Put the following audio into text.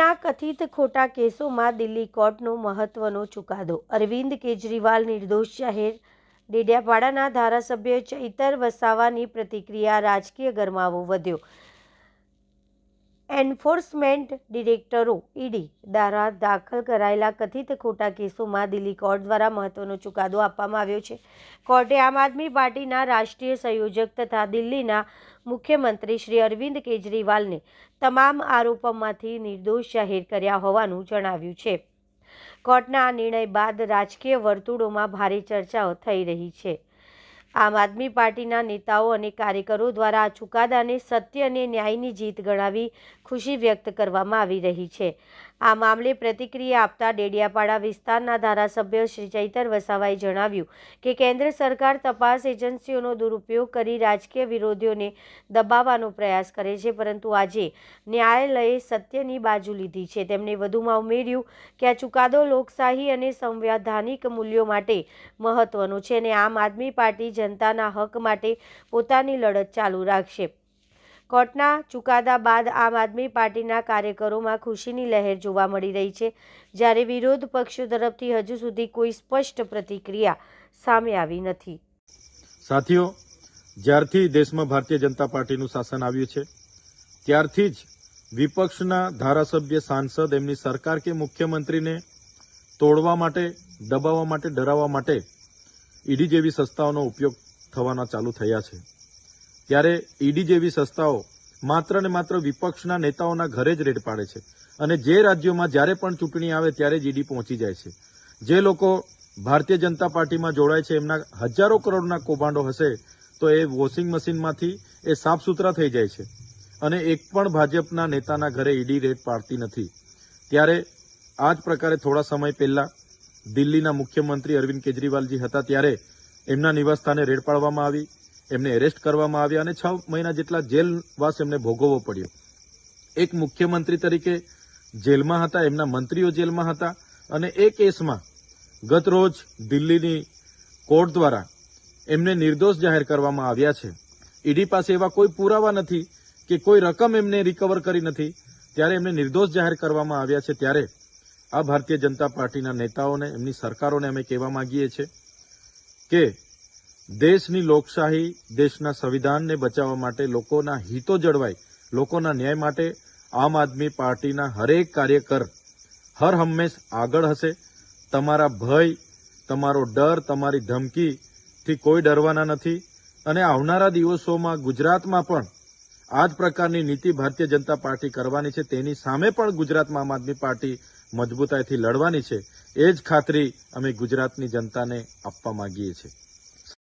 કોર્ટના કથિત ખોટા કેસોમાં દિલ્હી કોર્ટનો મહત્વનો ચુકાદો। અરવિંદ કેજરીવાલ નિર્દોષ જાહેર। ડેડિયાપાડાના ધારાસભ્ય ચૈતર વસાવાની પ્રતિક્રિયા। રાજકીય ગરમાવો વધ્યો। એન્ફોર્સમેન્ટ ડિરેક્ટરો ઈડી દ્વારા દાખલ કરાયેલા કથિત ખોટા કેસોમાં દિલ્હી કોર્ટ દ્વારા મહત્વનો ચુકાદો આપવામાં આવ્યો છે। કોર્ટે આમ આદમી પાર્ટીના રાષ્ટ્રીય સંયોજક તથા દિલ્હીના મુખ્યમંત્રી શ્રી અરવિંદ કેજરીવાલને તમામ આરોપોમાંથી નિર્દોષ જાહેર કર્યા હોવાનું જણાવ્યું છે। કોર્ટના આ નિર્ણય બાદ રાજકીય વર્તુળોમાં ભારે ચર્ચાઓ થઈ રહી છે। આમ આદમી પાર્ટીના નેતાઓ અને કાર્યકરો દ્વારા આ ચુકાદાને સત્ય અને ન્યાયની જીત ગણાવી ખુશી વ્યક્ત કરવામાં આવી રહી છે। આ મામલે પ્રતિક્રિયા આપતા ડેડિયાપાડા વિસ્તારના ધારાસભ્ય શ્રી ચૈતર વસાવાએ જણાવ્યું કે કેન્દ્ર સરકાર તપાસ એજન્સીઓનો દુરુપયોગ કરી રાજકીય વિરોધીઓને દબાવવાનો પ્રયાસ કરે છે, પરંતુ આજે ન્યાયાલયે સત્યની બાજુ લીધી છે। તેમણે વધુમાં ઉમેર્યું કે આ ચુકાદો લોકશાહી અને સંવૈધાનિક મૂલ્યો માટે મહત્વનો છે અને આમ આદમી પાર્ટી જનતાના હક માટે પોતાની લડત ચાલુ રાખશે। કોર્ટના ચુકાદા બાદ આમ આદમી પાર્ટીના કાર્યકરોમાં ખુશીની લહેર જોવા મળી રહી છે, જ્યારે વિરોધ પક્ષો તરફથી હજુ સુધી કોઈ સ્પષ્ટ પ્રતિક્રિયા સામે આવી નથી। સાથીઓ, જ્યારથી દેશમાં ભારતીય જનતા પાર્ટીનું શાસન આવ્યું છે ત્યારથી જ વિપક્ષના ધારાસભ્ય, સાંસદ એમની સરકાર કે મુખ્યમંત્રીને તોડવા માટે, દબાવવા માટે, ડરાવવા માટે ઈડી જેવી સંસ્થાઓનો ઉપયોગ થવાના ચાલુ થયા છે। ત્યારે ઈડી જેવી સંસ્થાઓ માત્ર ને માત્ર વિપક્ષના નેતાઓના ઘરે જ રેડ પાડે છે અને જે રાજ્યોમાં જ્યારે પણ ચૂંટણી આવે ત્યારે જ ઈડી પહોંચી જાય છે। જે લોકો ભારતીય જનતા પાર્ટીમાં જોડાય છે એમના હજારો કરોડના કૌભાંડો હશે તો એ વોશિંગ મશીનમાંથી એ સાફ સુથરા થઈ જાય છે અને એક પણ ભાજપના નેતાના ઘરે ઈડી રેડ પાડતી નથી। ત્યારે આ જ પ્રકારે થોડા સમય પહેલા દિલ્હીના મુખ્યમંત્રી અરવિંદ કેજરીવાલજી હતા ત્યારે એમના નિવાસસ્થાને રેડ પાડવામાં આવી, એમને એરેસ્ટ કરવામાં આવ્યા અને 6 મહિના જેટલા જેલવાસ એમને ભોગવવો પડ્યો। એક મુખ્યમંત્રી તરીકે જેલમાં હતા, એમના મંત્રીઓ જેલમાં હતા અને એ કેસમાં ગત રોજ દિલ્હીની કોર્ટ દ્વારા એમને નિર્દોષ જાહેર કરવામાં આવ્યા છે। ઈડી પાસે એવા કોઈ પુરાવા નથી કે કોઈ રકમ એમને રિકવર કરી નથી, ત્યારે એમને નિર્દોષ જાહેર કરવામાં આવ્યા છે। ત્યારે આ ભારતીય જનતા પાર્ટીના નેતાઓને, એમની સરકારોને અમે કહેવા માંગીએ છીએ કે દેશની લોકશાહી, દેશના સંવિધાનને બચાવવા માટે, લોકોના હિતો જળવાય, લોકોના ન્યાય માટે આમ આદમી પાર્ટીના હરેક કાર્યકર હર હંમેશ આગળ હશે। તમારા ભય, તમારો ડર, તમારી ધમકીથી કોઈ ડરવાના નથી અને આવનારા દિવસોમાં ગુજરાતમાં પણ આ જ પ્રકારની નીતિ ભારતીય જનતા પાર્ટી કરવાની છે। તેની સામે પણ ગુજરાતમાં આમ આદમી પાર્ટી મજબૂતાઈથી લડવાની છે। એ જ ખાતરી અમે ગુજરાતની જનતાને આપવા માંગીએ છીએ।